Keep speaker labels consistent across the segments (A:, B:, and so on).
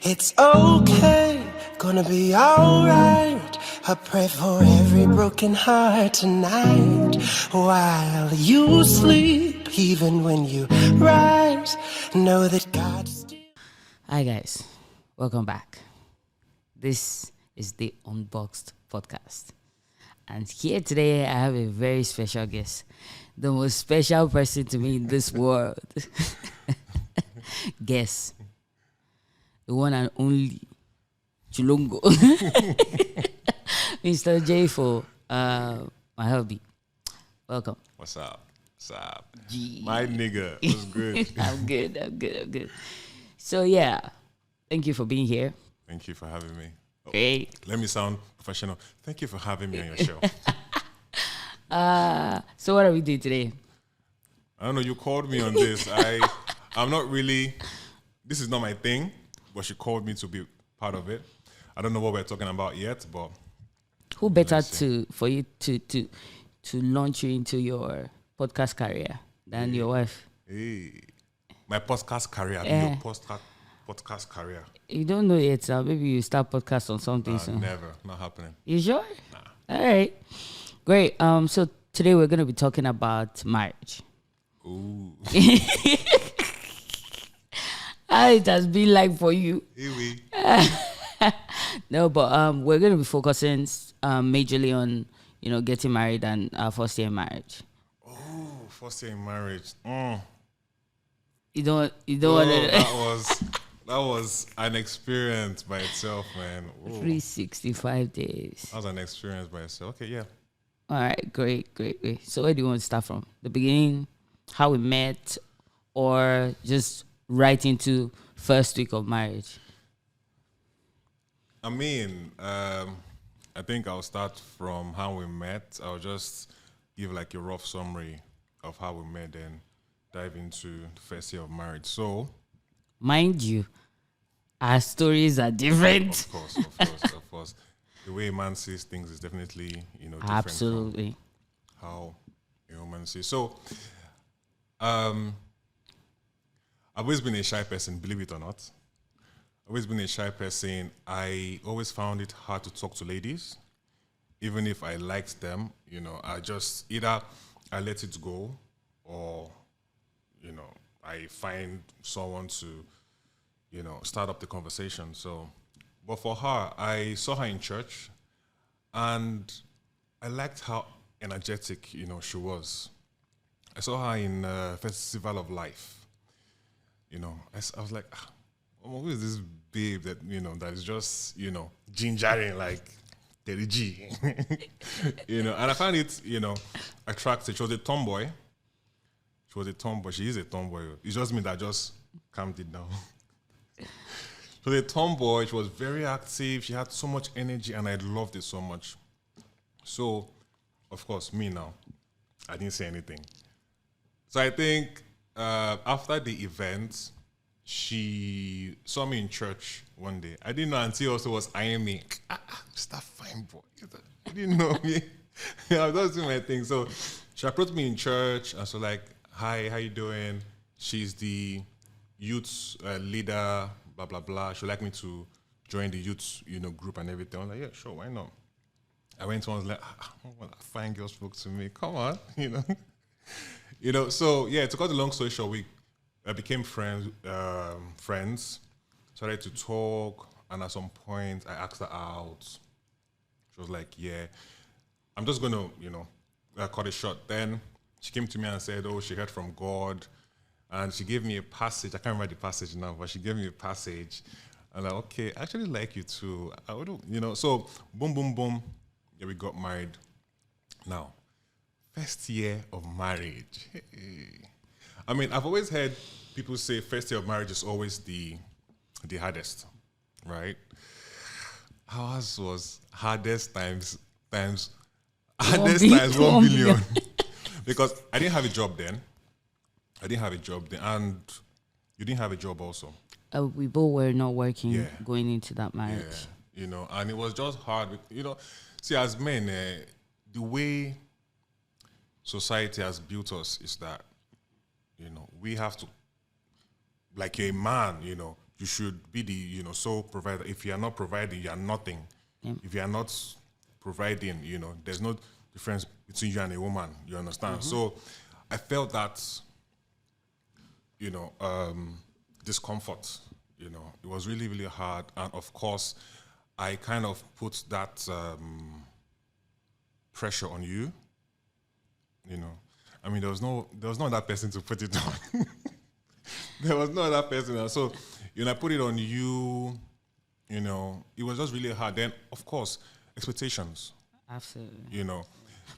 A: It's okay, gonna be alright. I pray for every broken heart tonight. While you sleep, even when you rise, know that God still...
B: Hi guys, welcome back. This is the Unboxed Podcast. And here today I have a very special guest. The most special person to me in this world. Guess. The one and only Chulongo. Mr. J for my hubby. Welcome.
C: What's up? What's up?
B: G.
C: My nigga. What's good?
B: I'm good. So yeah, thank you for being here.
C: Thank you for having me. Oh,
B: Great.
C: let me sound professional. Thank you for having me on your show.
B: So what are we doing today?
C: I don't know, you called me on this. I'm not really, this is not my thing, but she called me to be part of it. I don't know what we're talking about yet, but
B: Who better for you to launch you into your podcast career than your wife?
C: hey, my podcast career, your podcast career.
B: You don't know yet, so maybe you start podcast on something soon.
C: Never, not happening.
B: You sure?
C: Nah.
B: All right. Great. So today we're going to be talking about marriage.
C: Ooh.
B: How it has been like for you.
C: Hey,
B: No, but we're going to be focusing majorly on, getting married and first year marriage.
C: Oh, first year in marriage. Mm.
B: You don't
C: Oh,
B: want to...
C: that was an experience by itself, man. Ooh.
B: 365 days.
C: That was an experience by itself. Okay, yeah.
B: All right, great. So where do you want to start from? The beginning, how we met, or just right into first week of marriage?
C: I mean, I think I'll start from how we met. I'll just give like a rough summary of how we met and dive into the first year of marriage. So,
B: Mind you, our stories are different.
C: of course. The way a man sees things is definitely, different
B: Absolutely.
C: from how a woman sees. So, I've always been a shy person, believe it or not. I've always been a shy person. I always found it hard to talk to ladies. Even if I liked them, I just either I let it go or, I find someone to, start up the conversation. So, but for her, I saw her in church and I liked how energetic, she was. I saw her in Festival of Life. I was like, who is this babe that, that is just, gingering like Terry G? And I found it, attractive. She was a tomboy. She is a tomboy. It's just me that just calmed it down. She was a tomboy. She was very active. She had so much energy, and I loved it so much. So, of course, me now, I didn't say anything. So I think after the event, she saw me in church one day. I didn't know until also was eyeing me. Just that fine boy. You didn't know me. I was just doing my thing. So she approached me in church and so like, hi, how you doing? She's the youth leader, blah, blah, blah. She'd like me to join the youth, group and everything. I was like, yeah, sure, why not? I went to one, I was like, that fine girl spoke to me. Come on, So yeah, to cut the long story short, we became friends, started to talk, and at some point I asked her out. She was like, yeah, I'm just going to, cut it short. Then she came to me and said, she heard from God, and she gave me a passage. I can't remember the passage now, but she gave me a passage. And I'm like, okay, I actually like you too. I would, so boom, boom, boom. Yeah, we got married. Now, first year of marriage. I mean, I've always heard people say first year of marriage is always the hardest, right? Ours was hardest times 1 billion. Because I didn't have a job then. And you didn't have a job also.
B: We both were not working going into that marriage.
C: Yeah, and it was just hard. See, as men, the way society has built us is that, we have to, like you're a man, you should be the, sole provider. If you are not providing, you are nothing. If you are not providing, there's no difference between you and a woman. You understand? So I felt that, discomfort. It was really, really hard. And of course, I kind of put that pressure on you. I mean, there was no other person to put it on. There was no other person. So, I put it on you. It was just really hard. Then, of course, expectations.
B: Absolutely.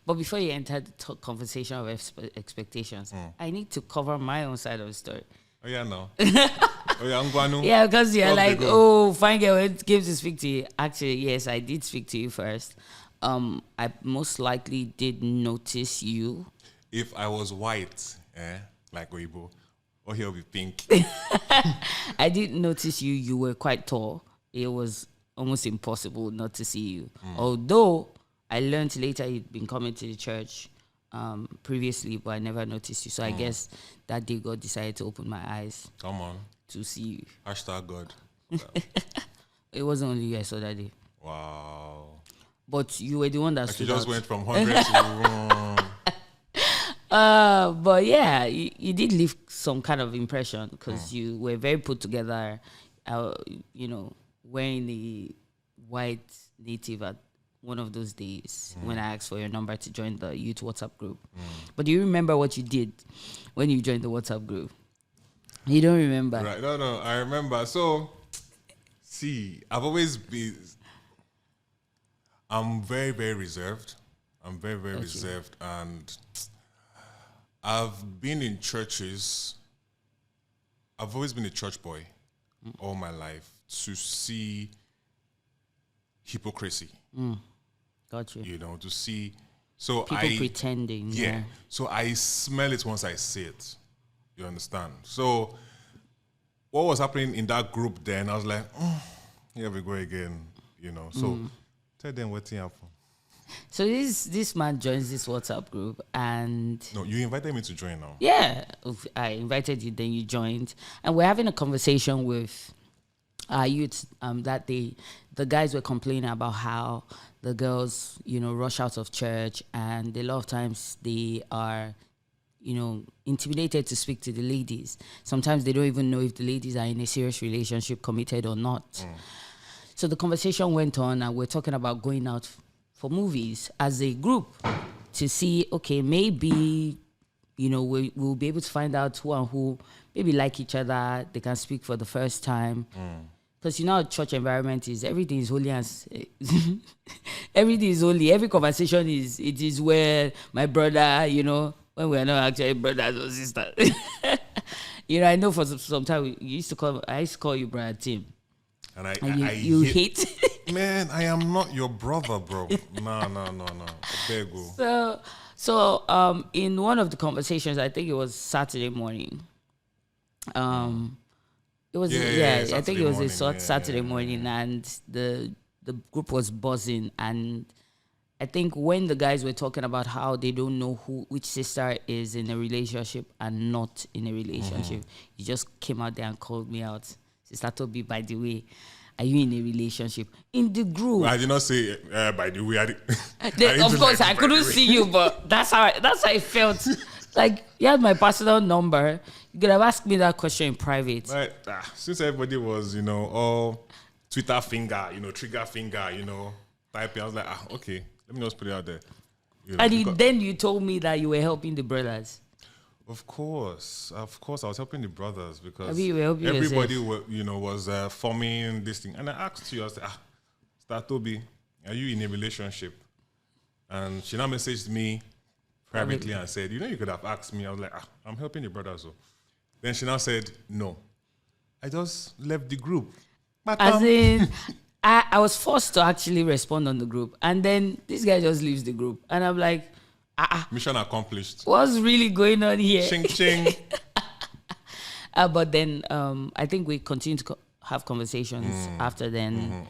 B: But before you enter the conversation of expectations, I need to cover my own side of the story.
C: Oh, yeah, no. Oh, yeah, Ngwanu.
B: Yeah, because you're like, oh, fine girl, it came to speak to you. Actually, yes, I did speak to you first. I most likely did notice you.
C: If I was white, like Oibo, or he'll be pink.
B: I did notice you. You were quite tall. It was almost impossible not to see you. Although I learned later you'd been coming to the church previously, but I never noticed you. So I guess that day God decided to open my eyes.
C: Come on.
B: To see you.
C: Hashtag God.
B: It wasn't only you I saw that day.
C: Wow.
B: But you were the one that stood
C: just
B: out.
C: went from 100 to...
B: But yeah, you did leave some kind of impression because you were very put together, wearing the white native at one of those days when I asked for your number to join the youth WhatsApp group. But do you remember what you did when you joined the WhatsApp group? You don't remember?
C: Right, no, I remember. So, I'm very, very reserved. I'm very, very reserved. And I've been in churches. I've always been a church boy all my life to see hypocrisy.
B: Got you.
C: To see. So
B: people pretending.
C: Yeah. So I smell it once I see it. You understand? So what was happening in that group then, I was like, here we go again. So tell them what happened.
B: So this man joins this WhatsApp group and...
C: No, you invited me to join now.
B: Yeah, I invited you, then you joined. And we're having a conversation with our youth that day. The guys were complaining about how the girls, rush out of church, and a lot of times they are, intimidated to speak to the ladies. Sometimes they don't even know if the ladies are in a serious relationship, committed or not. So the conversation went on, and we're talking about going out for movies as a group to see, okay, maybe, we'll be able to find out who and who maybe like each other. They can speak for the first time. Because church environment is everything is holy and everything is holy. Every conversation is where my brother, when we're not actually brothers or sisters. I know for some time I used to call you Brother Tim.
C: And
B: you hate.
C: Man, I am not your brother, bro. No. There you
B: go. So in one of the conversations, I think it was Saturday morning. It was I think it was a Saturday morning, and the group was buzzing, and I think when the guys were talking about how they don't know which sister is in a relationship and not in a relationship, you just came out there and called me out. Sister Tobi, by the way, are you in a relationship? In the group.
C: I did not say, by the way.
B: Of course, I couldn't see you, but that's how I felt. Like, you had my personal number. You could have asked me that question in private.
C: Right. Since everybody was, all Twitter finger, trigger finger, typing, I was like, okay, let me just put it out there.
B: And then you told me that you were helping the brothers.
C: Of course, I was helping the brothers because
B: everybody,
C: was forming this thing. And I asked you, I said, Sister Tobi, are you in a relationship? And she now messaged me privately and said, you could have asked me. I was like, I'm helping the brothers. So. Then she now said, no. I just left the group.
B: As in, I was forced to actually respond on the group. And then this guy just leaves the group. And I'm like,
C: mission accomplished.
B: What's really going on here?
C: Ching, ching.
B: But then I think we continued to have conversations after then.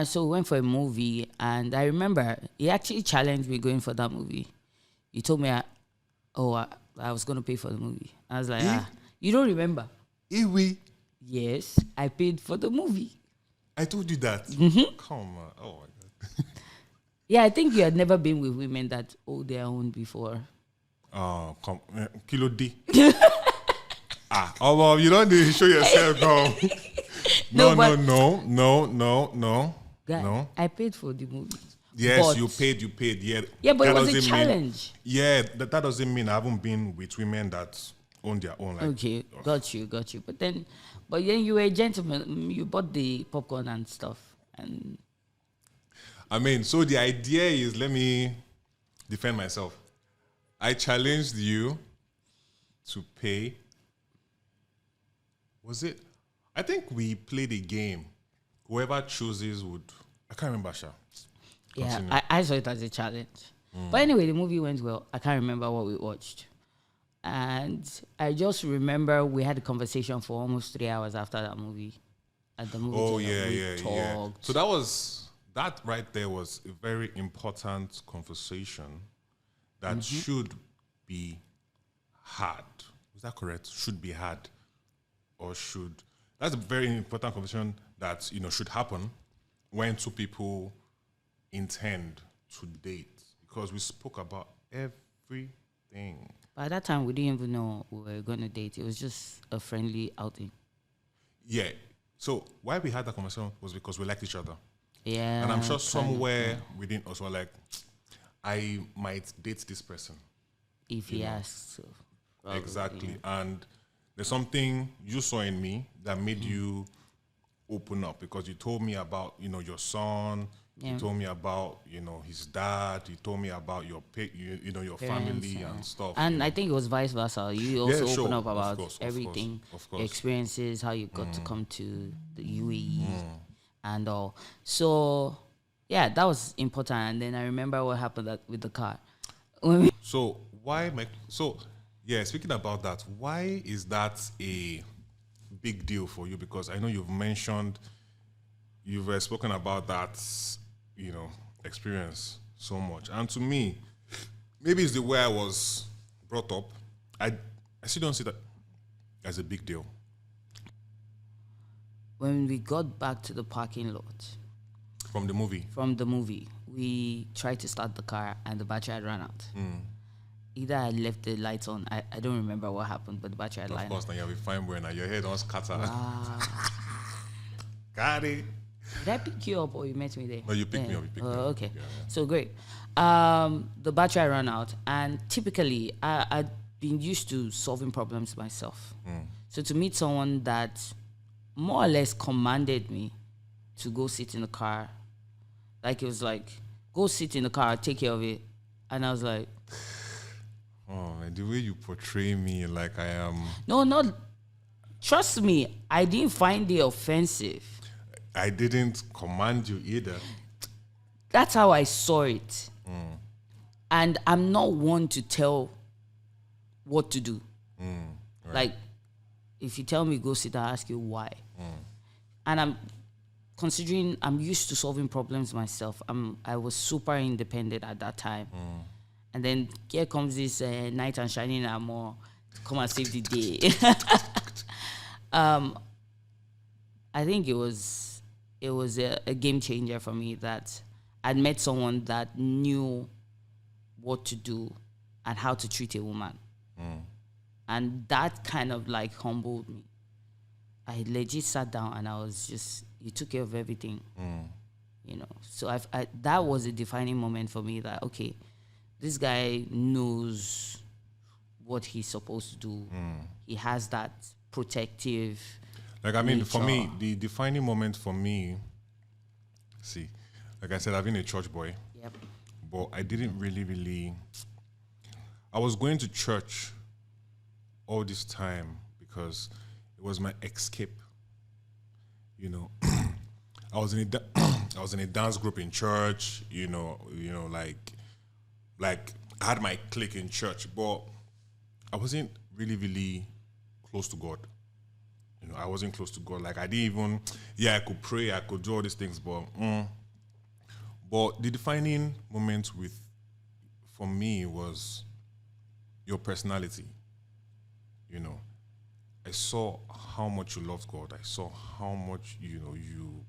B: So we went for a movie. And I remember he actually challenged me going for that movie. He told me, I was going to pay for the movie. I was like, you don't remember?
C: Iwi.
B: Yes, I paid for the movie.
C: I told you that.
B: Mm-hmm.
C: Come on. Oh my God.
B: Yeah, I think you had never been with women that own their own before.
C: Oh, come. Kilo D. Oh, well, you don't need to show yourself, no.
B: No,
C: No,
B: but-
C: no.
B: Guy,
C: No.
B: I paid for the movie.
C: Yes,
B: But-
C: you paid. Yeah.
B: Yeah, but it
C: That
B: was a
C: doesn't mean-
B: challenge.
C: that doesn't mean I haven't been with women that own their own. Like,
B: Okay, got you. But then you were a gentleman. You bought the popcorn and stuff, and
C: I mean, so the idea is, let me defend myself. I challenged you to pay. Was it? I think we played a game. Whoever chooses would. I can't remember, Sha.
B: yeah,
C: Continue.
B: I saw it as a challenge. But anyway, the movie went well. I can't remember what we watched, and I just remember we had a conversation for almost 3 hours after that movie. At the movie,
C: Oh,
B: theater. We
C: yeah.
B: talked.
C: So that right there was a very important conversation that should be had. Is that correct? Should be had, or should? That's a very important conversation that should happen when two people intend to date, because we spoke about everything.
B: By that time, we didn't even know we were going to date. It was just a friendly outing.
C: Yeah. So why we had that conversation was because we liked each other.
B: Yeah,
C: And I'm sure
B: kind of,
C: somewhere within us were like, I might date this person.
B: if he asks. So probably,
C: Exactly.
B: yeah.
C: And there's something you saw in me that made you open up, because you told me about, your son.
B: Yeah.
C: You told me about, his dad. You told me about your your
B: Parents,
C: family
B: yeah.
C: and stuff.
B: And I think it was vice versa. You also
C: sure.
B: open up
C: Of
B: about
C: course, of
B: everything,
C: course, of
B: your
C: course.
B: experiences, how you got to come to the UAE and all. So, yeah, that was important. And then I remember what happened with the car. When we-
C: So speaking about that, why is that a big deal for you? Because I know you've spoken about that, experience so much. And to me, maybe it's the way I was brought up. I still don't see that as a big deal.
B: when we got back to the parking lot
C: From the movie.
B: from the movie, we tried to start the car and the battery had run out. Either I left the lights on. I don't remember what happened, but the battery had
C: Of
B: run out.
C: course, now you'll be fine when your head on scatter.
B: Ah.
C: Got it.
B: Did I pick you up or you met me there?
C: No, you picked me up, you picked me up.
B: Okay.
C: Yeah, yeah.
B: So great. The battery had run out, and typically I'd been used to solving problems myself. So to meet someone that more or less commanded me to go sit in the car, like it was like, go sit in the car, I'll take care of it. And I was like,
C: Oh, man, the way you portray me like I am.
B: no, not, trust me, I didn't find it offensive.
C: I didn't command you either.
B: That's how I saw it. And I'm not one to tell what to do. Like, if you tell me go sit, I'll ask you why. And I'm used to solving problems myself. I was super independent at that time. And then here comes this knight and shining armor to come and save the day. I think it was a game changer for me that I'd met someone that knew what to do and how to treat a woman. And that kind of like humbled me. I legit sat down and I was just, you took care of everything. So that was a defining moment for me that, okay, this guy knows what he's supposed to do. He has that protective.
C: Like, I mean, for me,
B: nature.
C: the defining moment for me, see, like I said, I've been a church boy,
B: Yep.
C: but I didn't really, I was going to church all this time because it was my escape. I was in a dance group in church, like I had my clique in church, but I wasn't really close to God. I wasn't close to God. Like, I didn't even, I could pray, I could do all these things, but the defining moment for me was your personality. I saw how much you loved God. I saw how much you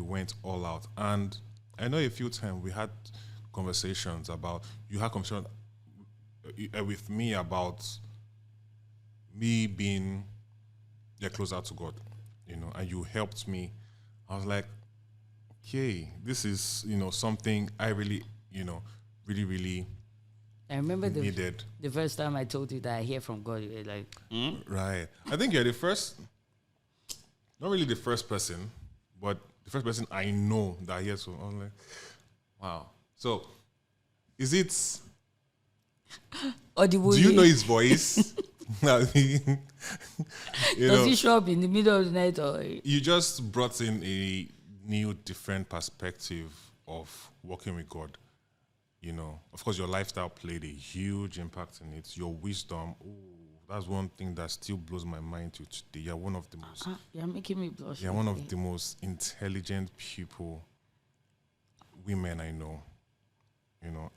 C: went all out. And I know a few times we had conversations about with me about me being closer to God, and you helped me. I was like, okay, this is something I really really
B: I remember
C: needed.
B: the first time I told you that I hear from God, you were like,
C: Right. I think you're the first, not really the first person, but the first person I know that hears from. I'm like, wow. So, is it?
B: audible.
C: Do you know his voice?
B: Does he show up in the middle of the night or?
C: You just brought in a new, different perspective of working with God. Of course, your lifestyle played a huge impact in it. Your wisdom, that's one thing that still blows my mind to today. You're one of the most.
B: You're making me blush.
C: You're one of the most intelligent women I know.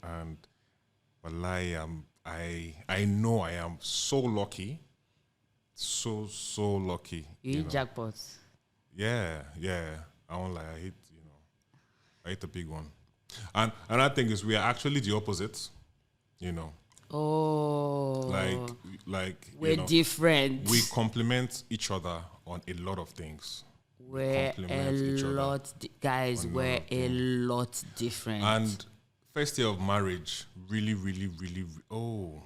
C: And wallahi, I know I am so lucky, so lucky.
B: You hit jackpots.
C: Yeah. I won't lie. I hit a big one. And another thing is we are actually the opposite,
B: Oh.
C: Like
B: we're different.
C: We complement each other on a lot of things.
B: We're a lot, guys. We're a lot different.
C: And first year of marriage, really, oh.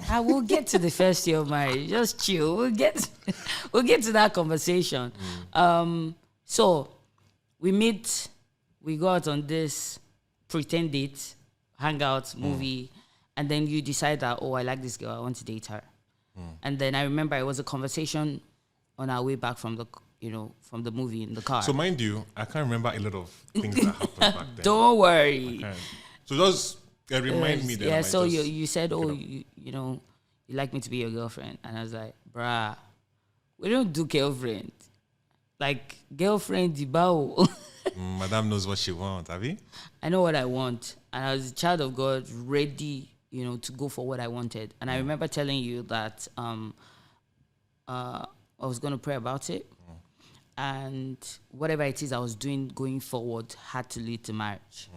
B: I will get to the first year of marriage. Just chill. We'll get to that conversation. So we meet. We go out on this pretend date, hangout, movie, and then you decide that, I like this girl, I want to date her. And then I remember it was a conversation on our way back from the movie in the car.
C: So mind you, I can't remember a lot of things that happened back then.
B: Don't worry.
C: So just remind me that.
B: Yeah, so you said, you like me to be your girlfriend. And I was like, bruh, we don't do girlfriend. Like, girlfriend, dibao.
C: Madame knows what she wants, have you?
B: I know what I want. And I was a child of God, ready, to go for what I wanted. And I remember telling you that I was going to pray about it. And whatever it is I was doing going forward had to lead to marriage.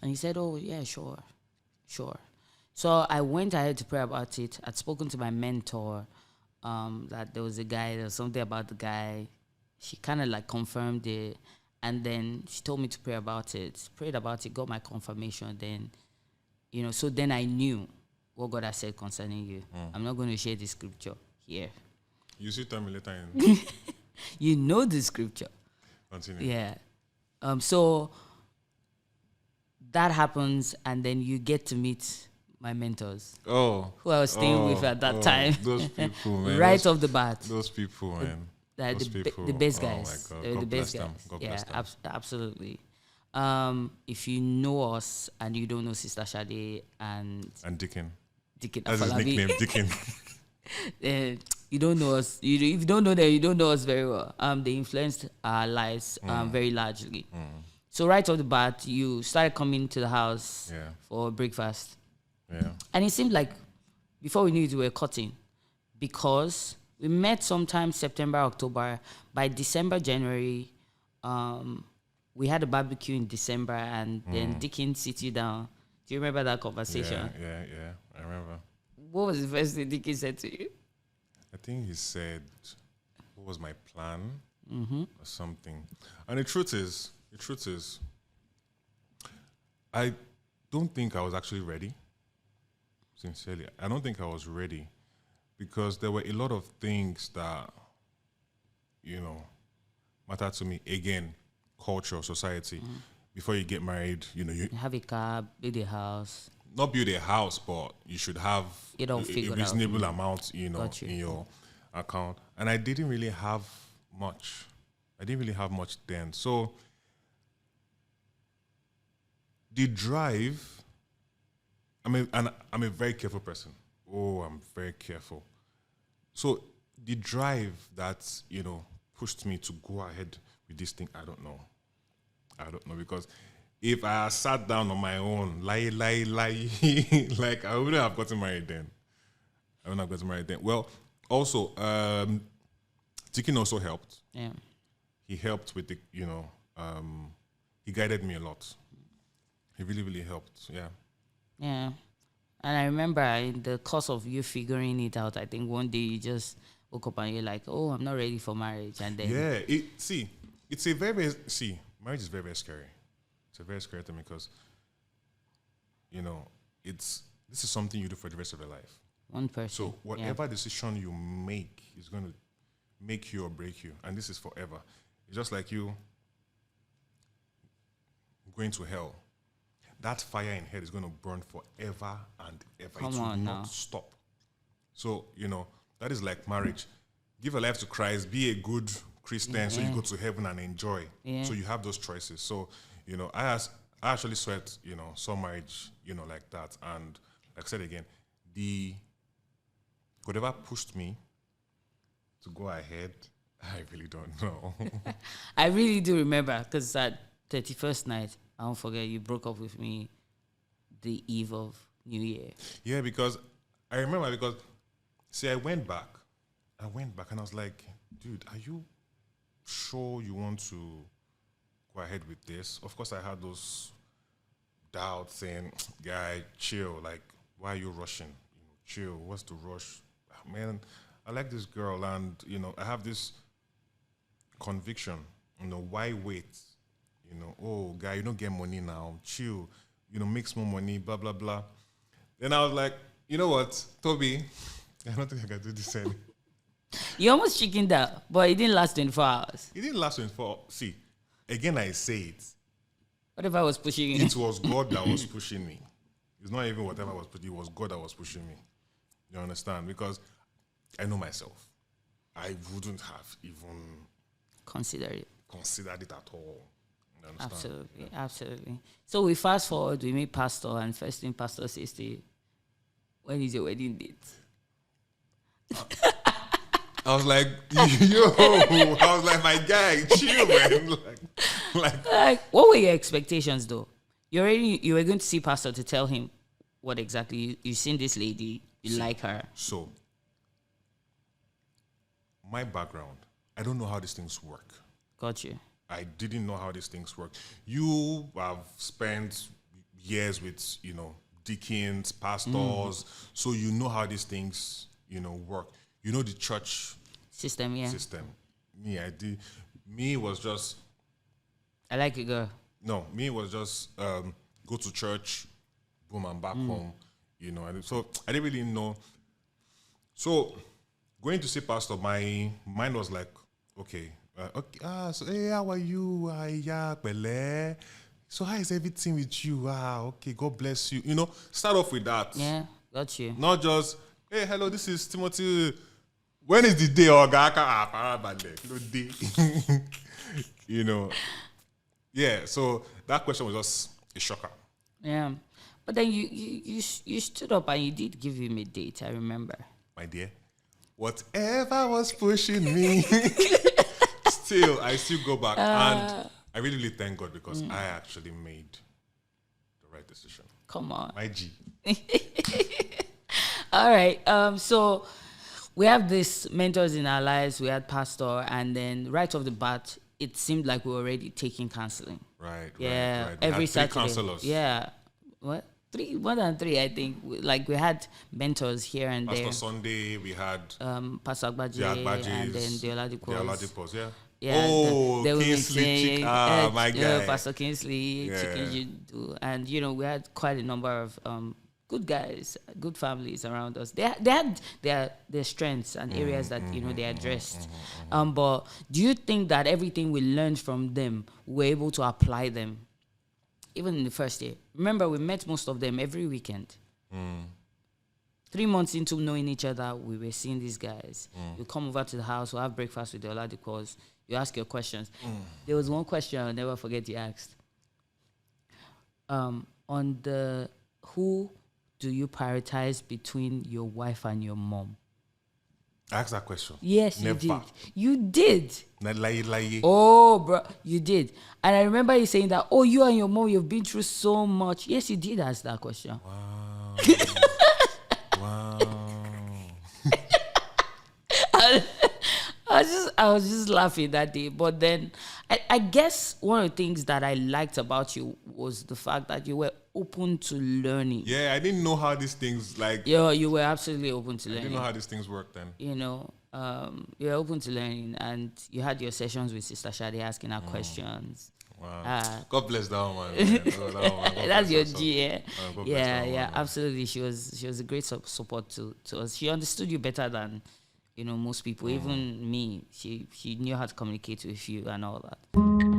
B: And he said, yeah, sure. So I went ahead to pray about it. I'd spoken to my mentor that there was something about the guy. She kind of like confirmed it. And then she told me to pray about it. Prayed about it, got my confirmation. Then, so then I knew what God has said concerning you. I'm not going to share the scripture here.
C: You should tell me later.
B: You know the scripture.
C: Continue.
B: Yeah. So that happens, and then you get to meet my mentors.
C: Who
B: I was staying with at that time.
C: Those people, man.
B: Right off the bat.
C: Those people, man.
B: The best guys.
C: Oh my God.
B: They're the best guys.
C: God bless them.
B: Absolutely. If you know us and you don't know Sister Shade and
C: Dickon.
B: That's
C: his nickname, Dickon.
B: You don't know us. If you don't know them, you don't know us very well. They influenced our lives very largely. So right off the bat, you started coming to the house for breakfast.
C: Yeah.
B: And it seemed like before we knew it, we were cutting because we met sometime September, October. By December, January, we had a barbecue in December, and then Dickon sit you down. Do you remember that conversation?
C: Yeah. I remember.
B: What was the first thing Dickon said to you?
C: I think he said, what was my plan? Or something. And the truth is, I don't think I was actually ready. Sincerely, I don't think I was ready because there were a lot of things that, matter to me. Again, culture, society. Before you get married, you
B: have a car, build a house.
C: Not build a house, but you should have a reasonable amount, in your account. And I didn't really have much. Then. So the drive. I'm a very careful person. I'm very careful. So the drive that, pushed me to go ahead with this thing, I don't know because if I had sat down on my own, lie, like I wouldn't have gotten married then. Well, also, Tikin also helped.
B: Yeah.
C: He helped with the, he guided me a lot. He really, really helped. Yeah.
B: Yeah. And I remember in the course of you figuring it out, I think one day you just woke up and you're like, oh, I'm not ready for marriage. And then
C: it's a very, very, marriage is very, very scary. It's a very scary thing because, this is something you do for the rest of your life.
B: One person.
C: So whatever decision you make is going to make you or break you. And this is forever. It's just like you going to hell. That fire in hell is going to burn forever and ever. It will not stop. So, that is like marriage. Give your life to Christ. Be a good Christian so you go to heaven and enjoy. Yeah. So you have those choices. So, I actually saw marriage, like that. And like I said again, whatever pushed me to go ahead, I really don't know.
B: I really do remember because that 31st night, I don't forget, you broke up with me the eve of New Year.
C: Yeah, because I remember I went back and I was like, dude, are you sure you want to go ahead with this? Of course, I had those doubts saying, guy, chill. Like, why are you rushing? Chill. What's the rush? Man, I like this girl and, I have this conviction, why wait? Oh, guy, you don't get money now. Chill. Make some more money, blah, blah, blah. Then I was like, you know what, Tobi, I don't think I can do this anymore.
B: You almost chickened out, but it didn't last 24 hours.
C: It didn't last 24 hours. See, again, I say it.
B: Whatever was pushing you.
C: It was God that was pushing me. It's not even whatever was pushing. It was God that was pushing me. You understand? Because I know myself. I wouldn't have even considered it at all.
B: Absolutely. So we fast forward, we meet Pastor, and first thing Pastor says to you, when is your wedding date?
C: I was like, I was like, my guy, chill, man.
B: Like, what were your expectations though? You were going to see Pastor to tell him what exactly you've seen this lady, you like her.
C: So, my background, I don't know how these things work.
B: Got you.
C: I didn't know how these things work. You have spent years with, deacons, pastors, so you know how these things, work. You know the church
B: system.
C: Me, I did. Me was just.
B: I like it, girl.
C: No, me was just go to church, boom, I'm back home. And so I didn't really know. So going to see pastor, my mind was like, okay. So hey, how are you? Yeah, Bele. So how is everything with you? Okay, God bless you. Start off with that.
B: Yeah, got you.
C: Not just, hey, hello, this is Timothy. When is the day? No day. Yeah. So that question was just a shocker.
B: Yeah, but then you stood up and you did give him a date. I remember.
C: My dear, whatever was pushing me. I still go back, and I really, really thank God because I actually made the right decision.
B: Come on,
C: my G.
B: All right. So we have these mentors in our lives. We had pastor, and then right off the bat, it seemed like we were already taking counseling.
C: Right.
B: Yeah.
C: Right.
B: Every Saturday.
C: Counselors.
B: Yeah. What? More than three, I think. Like we had mentors here and
C: Pastor
B: there.
C: Pastor Sunday, we had
B: Pastor Agbaje, and then the
C: Oladipos, yeah.
B: Yeah,
C: Kingsley, my guy.
B: Pastor Kingsley, and we had quite a number of good guys, good families around us. They had their strengths and areas that they addressed. But do you think that everything we learned from them, we're able to apply them, even in the first year? Remember, we met most of them every weekend. 3 months into knowing each other, we were seeing these guys. You come over to the house, we'll have breakfast with the Oladipos. You ask your questions. There was one question I'll never forget you asked. On the who do you prioritize between your wife and your mom?
C: I asked that question.
B: Yes,
C: Never.
B: You did.
C: Lie.
B: Oh, bro, you did. And I remember you saying that, you and your mom, you've been through so much. Yes, you did ask that question.
C: Wow. Wow.
B: I was just laughing that day. But then I guess one of the things that I liked about you was the fact that you were open to learning.
C: Yeah, I didn't know how these things like.
B: You were absolutely open to
C: I
B: learning.
C: didn't know how these things work then.
B: You were open to learning, and you had your sessions with Sister Shadi asking her questions.
C: Wow. God bless that woman. Man. Oh, that woman. God
B: That's
C: bless
B: your
C: her.
B: G, yeah.
C: God bless that woman, man.
B: Absolutely. She was a great support to us. She understood you better than most people, even me. She knew how to communicate with you and all that.